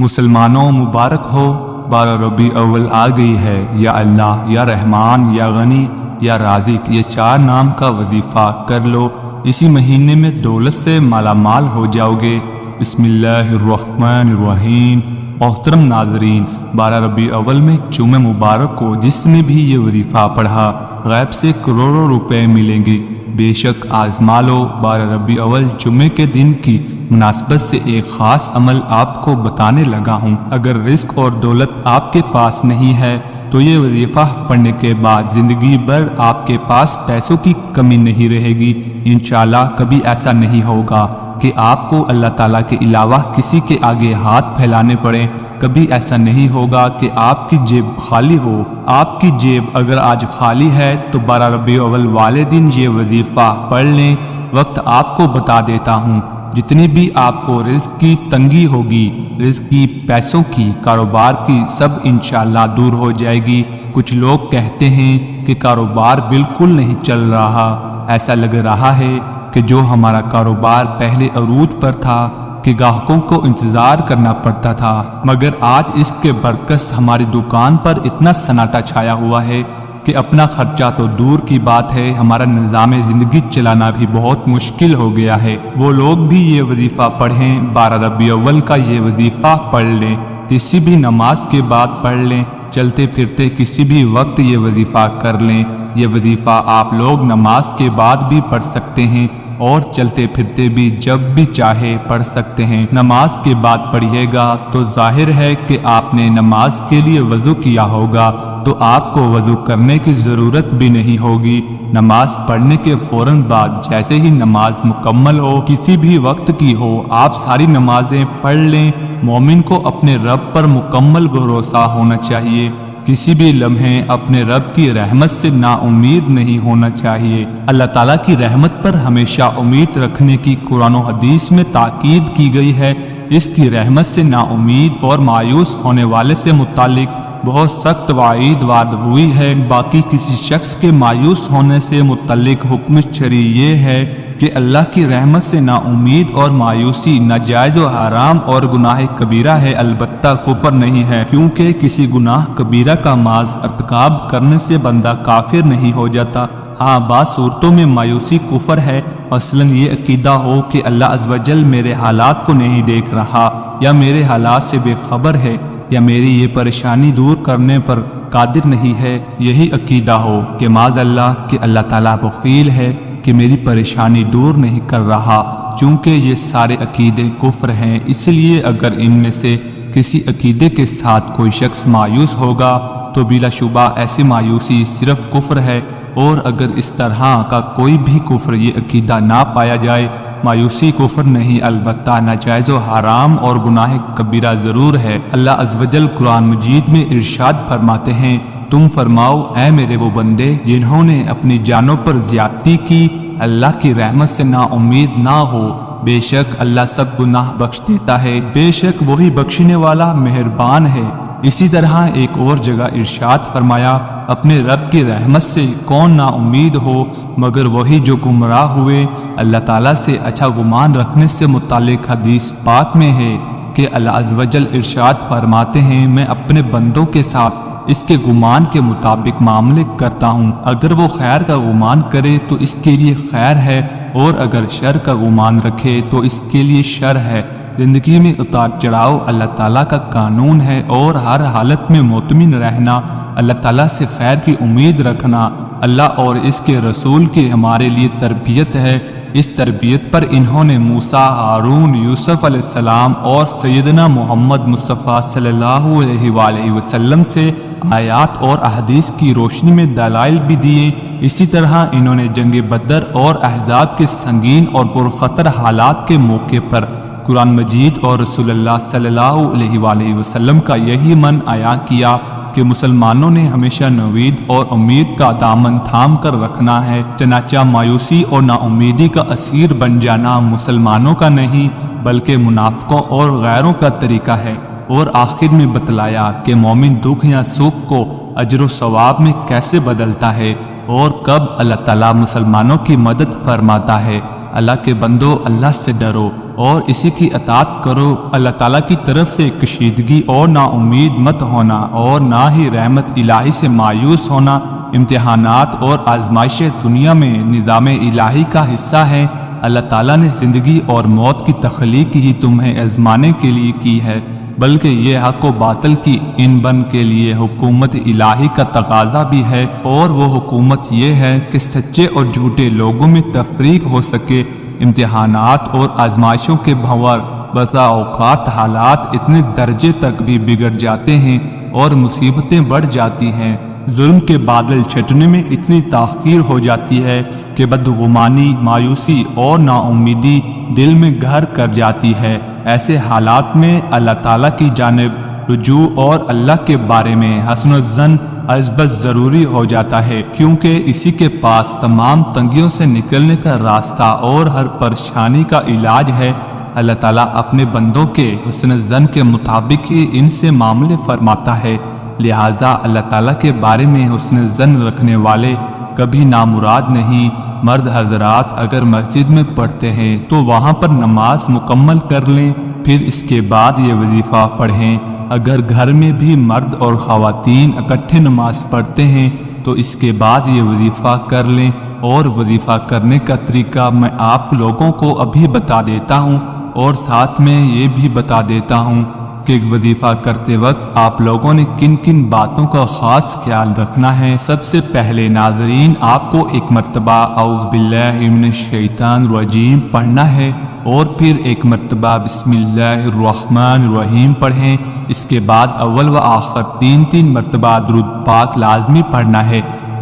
مسلمانوں مبارک ہو، 12 ربیع اول آ گئی ہے۔ یا اللہ، یا رحمان، یا غنی، یا رازق، یہ 4 نام کا وظیفہ کر لو، اسی مہینے میں دولت سے مالا مال ہو جاؤ گے۔ بسم اللہ الرحمن الرحیم۔ محترم ناظرین، 12 ربیع اول میں جمعہ مبارک کو جس نے بھی یہ وظیفہ پڑھا، غیب سے کروڑوں روپے ملیں گے۔ بے شک آزما لو۔ 12 ربیع اول جمعے کے دن کی مناسبت سے ایک خاص عمل آپ کو بتانے لگا ہوں۔ اگر رزق اور دولت آپ کے پاس نہیں ہے تو یہ وظیفہ پڑھنے کے بعد زندگی بھر آپ کے پاس پیسوں کی کمی نہیں رہے گی۔ انشاءاللہ کبھی ایسا نہیں ہوگا کہ آپ کو اللہ تعالیٰ کے علاوہ کسی کے آگے ہاتھ پھیلانے پڑیں۔ کبھی ایسا نہیں ہوگا کہ آپ کی جیب خالی ہو۔ آپ کی جیب اگر آج خالی ہے تو 12 ربیع اول والے دن یہ وظیفہ پڑھ لیں۔ وقت آپ کو بتا دیتا ہوں، جتنی بھی آپ کو رزق کی تنگی ہوگی، رزق کی، پیسوں کی، کاروبار کی، سب انشاءاللہ دور ہو جائے گی۔ کچھ لوگ کہتے ہیں کہ کاروبار بالکل نہیں چل رہا، ایسا لگ رہا ہے کہ جو ہمارا کاروبار پہلے عروج پر تھا کہ گاہکوں کو انتظار کرنا پڑتا تھا، مگر آج اس کے برعکس ہماری دکان پر اتنا سناٹا چھایا ہوا ہے کہ اپنا خرچہ تو دور کی بات ہے، ہمارا نظام زندگی چلانا بھی بہت مشکل ہو گیا ہے۔ وہ لوگ بھی یہ وظیفہ پڑھیں، 12 ربیع اول کا یہ وظیفہ پڑھ لیں، کسی بھی نماز کے بعد پڑھ لیں، چلتے پھرتے کسی بھی وقت یہ وظیفہ کر لیں۔ یہ وظیفہ آپ لوگ نماز کے بعد بھی پڑھ سکتے ہیں اور چلتے پھرتے بھی جب بھی چاہے پڑھ سکتے ہیں۔ نماز کے بعد پڑھیے گا تو ظاہر ہے کہ آپ نے نماز کے لیے وضو کیا ہوگا، تو آپ کو وضو کرنے کی ضرورت بھی نہیں ہوگی۔ نماز پڑھنے کے فوراً بعد جیسے ہی نماز مکمل ہو، کسی بھی وقت کی ہو، آپ ساری نمازیں پڑھ لیں۔ مومن کو اپنے رب پر مکمل بھروسہ ہونا چاہیے، کسی بھی لمحے اپنے رب کی رحمت سے نا امید نہیں ہونا چاہیے۔ اللہ تعالیٰ کی رحمت پر ہمیشہ امید رکھنے کی قرآن و حدیث میں تاکید کی گئی ہے۔ اس کی رحمت سے نا امید اور مایوس ہونے والے سے متعلق بہت سخت وعید وارد ہوئی ہے۔ باقی کسی شخص کے مایوس ہونے سے متعلق حکم شرعی یہ ہے کہ اللہ کی رحمت سے نا امید اور مایوسی ناجائز و حرام اور گناہ کبیرہ ہے، البتہ کفر نہیں ہے، کیونکہ کسی گناہ کبیرہ کا محض ارتکاب کرنے سے بندہ کافر نہیں ہو جاتا۔ ہاں، بعض صورتوں میں مایوسی کفر ہے، مثلاً یہ عقیدہ ہو کہ اللہ عز و جل میرے حالات کو نہیں دیکھ رہا، یا میرے حالات سے بے خبر ہے، یا میری یہ پریشانی دور کرنے پر قادر نہیں ہے۔ یہی عقیدہ ہو کہ معاذ اللہ کہ اللہ تعالیٰ بخیل ہے کہ میری پریشانی دور نہیں کر رہا، چونکہ یہ سارے عقیدے کفر ہیں۔ اس لیے اگر ان میں سے کسی عقیدے کے ساتھ کوئی شخص مایوس ہوگا تو بلا شبہ ایسی مایوسی صرف کفر ہے، اور اگر اس طرح کا کوئی بھی کفر یہ عقیدہ نہ پایا جائے، مایوسی کفر نہیں، البتہ ناجائز و حرام اور گناہ کبیرہ ضرور ہے۔ اللہ عز و جل قرآن مجید میں ارشاد فرماتے ہیں، تم فرماؤ اے میرے وہ بندے جنہوں نے اپنی جانوں پر زیادتی کی، اللہ کی رحمت سے نا امید نہ ہو، بے شک اللہ سب گناہ بخش دیتا ہے، بے شک وہی بخشنے والا مہربان ہے۔ اسی طرح ایک اور جگہ ارشاد فرمایا، اپنے رب کی رحمت سے کون نا امید ہو مگر وہی جو گمراہ ہوئے۔ اللہ تعالیٰ سے اچھا گمان رکھنے سے متعلق حدیث پاک میں ہے کہ اللہ عز و جل ارشاد فرماتے ہیں، میں اپنے بندوں کے ساتھ اس کے گمان کے مطابق معاملے کرتا ہوں، اگر وہ خیر کا گمان کرے تو اس کے لیے خیر ہے، اور اگر شر کا گمان رکھے تو اس کے لیے شر ہے۔ زندگی میں اتار چڑھاؤ اللہ تعالیٰ کا قانون ہے، اور ہر حالت میں مطمئن رہنا، اللہ تعالیٰ سے خیر کی امید رکھنا اللہ اور اس کے رسول کی ہمارے لیے تربیت ہے۔ اس تربیت پر انہوں نے موسیٰ، ہارون، یوسف علیہ السلام اور سیدنا محمد مصطفیٰ صلی اللہ علیہ وآلہ وسلم سے آیات اور احادیث کی روشنی میں دلائل بھی دیے۔ اسی طرح انہوں نے جنگ بدر اور احزاب کے سنگین اور پرخطر حالات کے موقع پر قرآن مجید اور رسول اللہ صلی اللہ علیہ وآلہ وسلم کا یہی من عیاں کیا کہ مسلمانوں نے ہمیشہ نوید اور امید کا دامن تھام کر رکھنا ہے، چنانچہ مایوسی اور نا امیدی کا اسیر بن جانا مسلمانوں کا نہیں بلکہ منافقوں اور غیروں کا طریقہ ہے۔ اور آخر میں بتلایا کہ مومن دکھ یا سکھ کو اجر و ثواب میں کیسے بدلتا ہے اور کب اللہ تعالیٰ مسلمانوں کی مدد فرماتا ہے۔ اللہ کے بندو، اللہ سے ڈرو اور اسی کی اطاعت کرو۔ اللہ تعالیٰ کی طرف سے کشیدگی اور نا امید مت ہونا، اور نہ ہی رحمت الہی سے مایوس ہونا۔ امتحانات اور آزمائشیں دنیا میں نظام الہی کا حصہ ہیں۔ اللہ تعالیٰ نے زندگی اور موت کی تخلیق ہی تمہیں آزمانے کے لیے کی ہے، بلکہ یہ حق و باطل کی ان بن کے لیے حکومت الہی کا تقاضا بھی ہے، اور وہ حکومت یہ ہے کہ سچے اور جھوٹے لوگوں میں تفریق ہو سکے۔ امتحانات اور آزمائشوں کے بھنور بسا اوقات حالات اتنے درجے تک بھی بگڑ جاتے ہیں اور مصیبتیں بڑھ جاتی ہیں، ظلم کے بادل چھٹنے میں اتنی تاخیر ہو جاتی ہے کہ بدگمانی، مایوسی اور نا امیدی دل میں گھر کر جاتی ہے۔ ایسے حالات میں اللہ تعالیٰ کی جانب رجوع اور اللہ کے بارے میں حسن الظن ازبز ضروری ہو جاتا ہے، کیونکہ اسی کے پاس تمام تنگیوں سے نکلنے کا راستہ اور ہر پریشانی کا علاج ہے۔ اللہ تعالیٰ اپنے بندوں کے حسن الظن کے مطابق ہی ان سے معاملے فرماتا ہے، لہٰذا اللہ تعالیٰ کے بارے میں حسن الظن رکھنے والے کبھی نامراد نہیں۔ مرد حضرات اگر مسجد میں پڑھتے ہیں تو وہاں پر نماز مکمل کر لیں، پھر اس کے بعد یہ وظیفہ پڑھیں۔ اگر گھر میں بھی مرد اور خواتین اکٹھے نماز پڑھتے ہیں تو اس کے بعد یہ وظیفہ کر لیں، اور وظیفہ کرنے کا طریقہ میں آپ لوگوں کو ابھی بتا دیتا ہوں، اور ساتھ میں یہ بھی بتا دیتا ہوں کہ وظیفہ کرتے وقت آپ لوگوں نے کن کن باتوں کا خاص خیال رکھنا ہے۔ سب سے پہلے ناظرین، آپ کو ایک مرتبہ اعوذ باللہ من الشیطان الرجیم پڑھنا ہے، اور پھر ایک مرتبہ بسم اللہ الرحمن الرحیم پڑھیں۔ اس کے بعد اول و آخر تین مرتبہ درود پاک لازمی پڑھنا ہے۔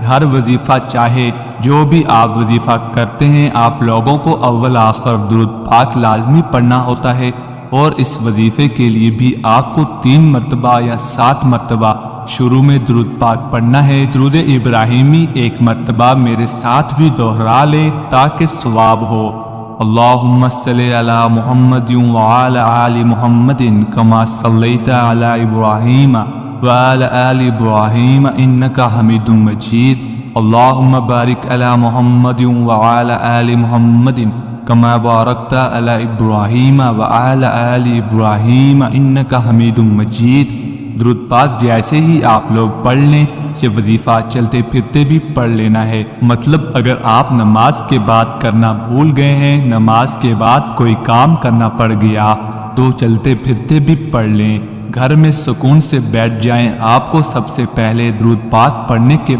ہر وظیفہ چاہے جو بھی آپ وظیفہ کرتے ہیں، آپ لوگوں کو اول آخر درود پاک لازمی پڑھنا ہوتا ہے، اور اس وظیفے کے لیے بھی آپ کو 3 مرتبہ یا 7 مرتبہ شروع میں درود پاک پڑھنا ہے۔ درود ابراہیمی ایک مرتبہ میرے ساتھ بھی دہرا لیں تاکہ ثواب ہو۔ اللہم صلی علی محمد وعلی آل محمد کما صلیت علی ابراہیم وعلی آل ابراہیم انک حمید مجید۔ اللہم بارک علی محمد وعلی آل محمد کما بارکت علی ابراہیم وعلی آل ابراہیم انک حمید مجید۔ درود پاک جیسے ہی آپ لوگ پڑھ لیں، یہ وظیفہ چلتے پھرتے بھی پڑھ لینا ہے۔ مطلب اگر آپ نماز کے بعد کرنا بھول گئے ہیں، نماز کے بعد کوئی کام کرنا پڑ گیا تو چلتے پھرتے بھی پڑھ لیں۔ گھر میں سکون سے بیٹھ جائیں۔ آپ کو سب سے پہلے درود پاک پڑھنے کے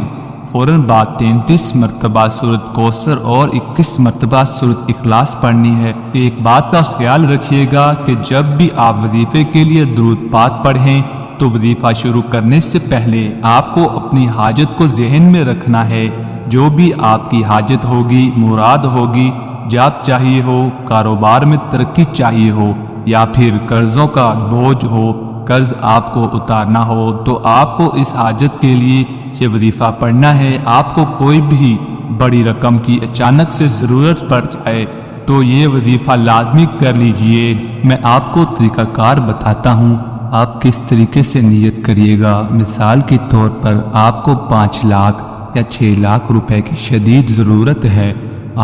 فوراً بعد 33 مرتبہ سورۃ کوثر اور 21 مرتبہ سورۃ اخلاص پڑھنی ہے۔ ایک بات کا خیال رکھیے گا کہ جب بھی آپ وظیفے کے لیے درود پاک پڑھیں تو وظیفہ شروع کرنے سے پہلے آپ کو اپنی حاجت کو ذہن میں رکھنا ہے۔ جو بھی آپ کی حاجت ہوگی، مراد ہوگی، جاب چاہیے ہو، کاروبار میں ترقی چاہیے ہو، یا پھر قرضوں کا بوجھ ہو، قرض آپ کو اتارنا ہو، تو آپ کو اس حاجت کے لیے یہ وظیفہ پڑھنا ہے۔ آپ کو کوئی بھی بڑی رقم کی اچانک سے ضرورت پڑ جائے تو یہ وظیفہ لازمی کر لیجئے۔ میں آپ کو طریقہ کار بتاتا ہوں، آپ کس طریقے سے نیت کریے گا۔ مثال کے طور پر آپ کو 5 لاکھ یا 6 لاکھ روپے کی شدید ضرورت ہے۔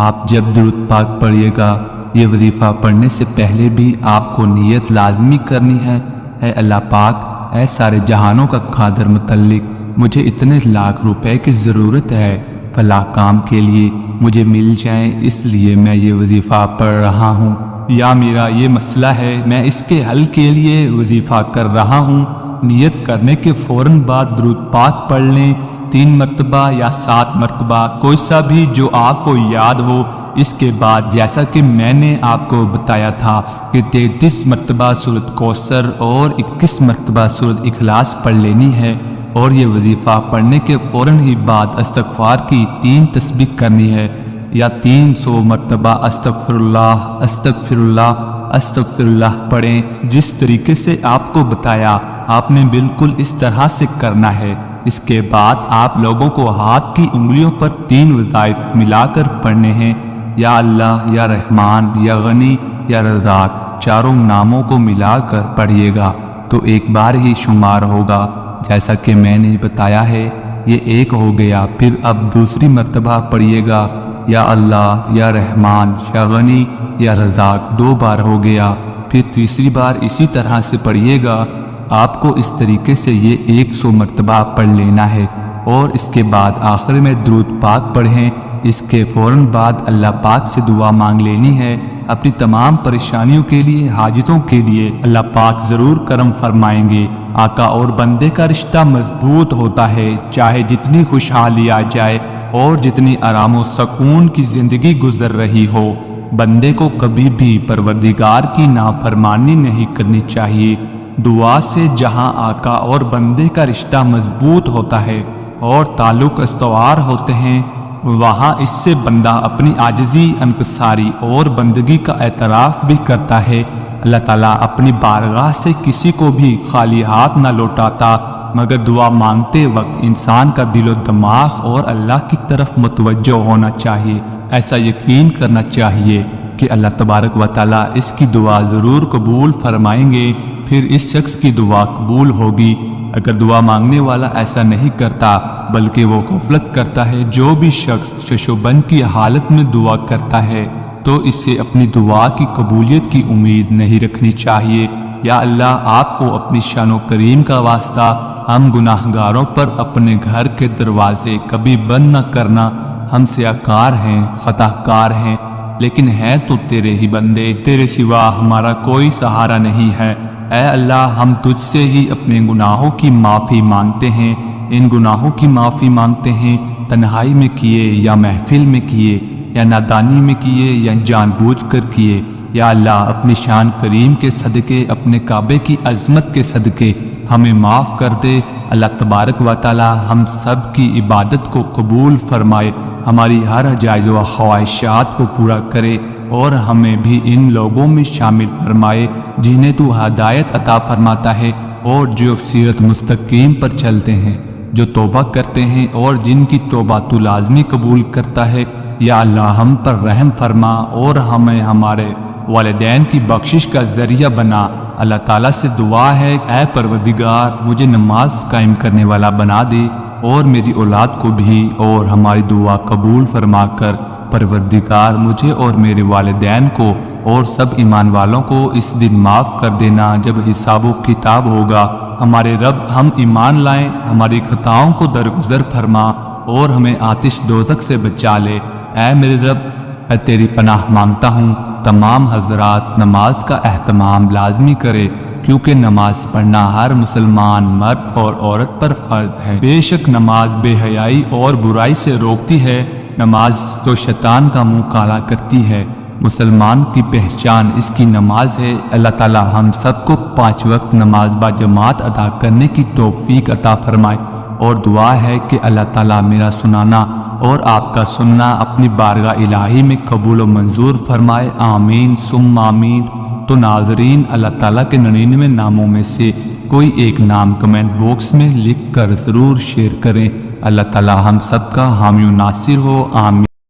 آپ جب درود پاک پڑھیے گا، یہ وظیفہ پڑھنے سے پہلے بھی آپ کو نیت لازمی کرنی ہے، اے اللہ پاک، اے سارے جہانوں کا قادر متعلق، مجھے اتنے لاکھ روپے کی ضرورت ہے، فلاں کام کے لیے مجھے مل جائیں، اس لیے میں یہ وظیفہ پڑھ رہا ہوں، یا میرا یہ مسئلہ ہے، میں اس کے حل کے لیے وظیفہ کر رہا ہوں۔ نیت کرنے کے فوراً بعد درود پاک پڑھ لیں، 3 مرتبہ یا 7 مرتبہ، کوئی سا بھی جو آپ کو یاد ہو۔ اس کے بعد جیسا کہ میں نے آپ کو بتایا تھا کہ 33 مرتبہ سورۃ کوثر اور 21 مرتبہ سورۃ اخلاص پڑھ لینی ہے، اور یہ وظیفہ پڑھنے کے فوراً ہی بعد استغفار کی 3 تسبیح کرنی ہے، یا 300 مرتبہ استغفر اللہ استغفر اللہ استغفر اللہ پڑھیں۔ جس طریقے سے آپ کو بتایا آپ نے بالکل اس طرح سے کرنا ہے۔ اس کے بعد آپ لوگوں کو ہاتھ کی انگلیوں پر 3 وظائف ملا کر پڑھنے ہیں، یا اللہ، یا رحمان، یا غنی، یا رزاق، چاروں ناموں کو ملا کر پڑھیے گا تو ایک بار ہی شمار ہوگا، جیسا کہ میں نے بتایا ہے۔ یہ ایک ہو گیا، پھر اب دوسری مرتبہ پڑھیے گا، یا اللہ، یا رحمان، یا غنی، یا رزاق 2 بار ہو گیا، پھر تیسری بار اسی طرح سے پڑھیے گا۔ آپ کو اس طریقے سے یہ 100 مرتبہ پڑھ لینا ہے، اور اس کے بعد آخر میں درود پاک پڑھیں۔ اس کے فوراً بعد اللہ پاک سے دعا مانگ لینی ہے اپنی تمام پریشانیوں کے لیے، حاجتوں کے لیے۔ اللہ پاک ضرور کرم فرمائیں گے۔ آقا اور بندے کا رشتہ مضبوط ہوتا ہے، چاہے جتنی خوشحالی آ جائے اور جتنی آرام و سکون کی زندگی گزر رہی ہو، بندے کو کبھی بھی پروردگار کی نافرمانی نہیں کرنی چاہیے۔ دعا سے جہاں آقا اور بندے کا رشتہ مضبوط ہوتا ہے اور تعلق استوار ہوتے ہیں، وہاں اس سے بندہ اپنی عاجزی، انکساری اور بندگی کا اعتراف بھی کرتا ہے۔ اللہ تعالیٰ اپنی بارگاہ سے کسی کو بھی خالی ہاتھ نہ لوٹاتا، مگر دعا مانگتے وقت انسان کا دل و دماغ اور اللہ کی طرف متوجہ ہونا چاہیے۔ ایسا یقین کرنا چاہیے کہ اللہ تبارک و تعالیٰ اس کی دعا ضرور قبول فرمائیں گے، پھر اس شخص کی دعا قبول ہوگی۔ اگر دعا مانگنے والا ایسا نہیں کرتا بلکہ وہ غفلت کرتا ہے، جو بھی شخص ششوبند کی حالت میں دعا کرتا ہے تو اس سے اپنی دعا کی قبولیت کی امید نہیں رکھنی چاہیے۔ یا اللہ، آپ کو اپنی شان و کریم کا واسطہ ہم گناہ گاروں پر اپنے گھر کے دروازے کبھی بند نہ کرنا۔ ہم سیاکار ہیں، خطا کار ہیں، لیکن ہیں تو تیرے ہی بندے، تیرے سوا ہمارا کوئی سہارا نہیں ہے۔ اے اللہ، ہم تجھ سے ہی اپنے گناہوں کی معافی مانگتے ہیں۔ ان گناہوں کی معافی مانگتے ہیں، تنہائی میں کیے یا محفل میں کیے، یا نادانی میں کیے یا جان بوجھ کر کیے۔ یا اللہ، اپنی شان کریم کے صدقے، اپنے کعبے کی عظمت کے صدقے ہمیں معاف کر دے۔ اللہ تبارک و تعالی ہم سب کی عبادت کو قبول فرمائے، ہماری ہر جائز و خواہشات کو پورا کرے، اور ہمیں بھی ان لوگوں میں شامل فرمائے جنہیں تو ہدایت عطا فرماتا ہے، اور جو سیرت مستقیم پر چلتے ہیں، جو توبہ کرتے ہیں اور جن کی توبہ تو لازمی قبول کرتا ہے۔ یا اللہ، ہم پر رحم فرما اور ہمیں ہمارے والدین کی بخشش کا ذریعہ بنا۔ اللہ تعالیٰ سے دعا ہے، اے پروردگار، مجھے نماز قائم کرنے والا بنا دے، اور میری اولاد کو بھی، اور ہماری دعا قبول فرما کر پروردگار مجھے اور میرے والدین کو اور سب ایمان والوں کو اس دن معاف کر دینا جب حساب و کتاب ہوگا۔ ہمارے رب، ہم ایمان لائیں، ہماری خطاؤں کو درگزر فرما اور ہمیں آتش دوزخ سے بچا لے۔ اے میرے رب، میں تیری پناہ مانگتا ہوں۔ تمام حضرات نماز کا اہتمام لازمی کرے، کیونکہ نماز پڑھنا ہر مسلمان مرد اور عورت پر فرض ہے۔ بے شک نماز بے حیائی اور برائی سے روکتی ہے، نماز تو شیطان کا منہ کالا کرتی ہے۔ مسلمان کی پہچان اس کی نماز ہے۔ اللہ تعالی ہم سب کو 5 وقت نماز با جماعت ادا کرنے کی توفیق عطا فرمائے، اور دعا ہے کہ اللہ تعالی میرا سنانا اور آپ کا سننا اپنی بارگاہ الہی میں قبول و منظور فرمائے۔ آمین ثم آمین۔ تو ناظرین، اللہ تعالیٰ کے 99 ناموں میں سے کوئی ایک نام کمنٹ باکس میں لکھ کر ضرور شیئر کریں۔ اللہ تعالیٰ ہم سب کا حامی و ناصر ہو۔ آمین۔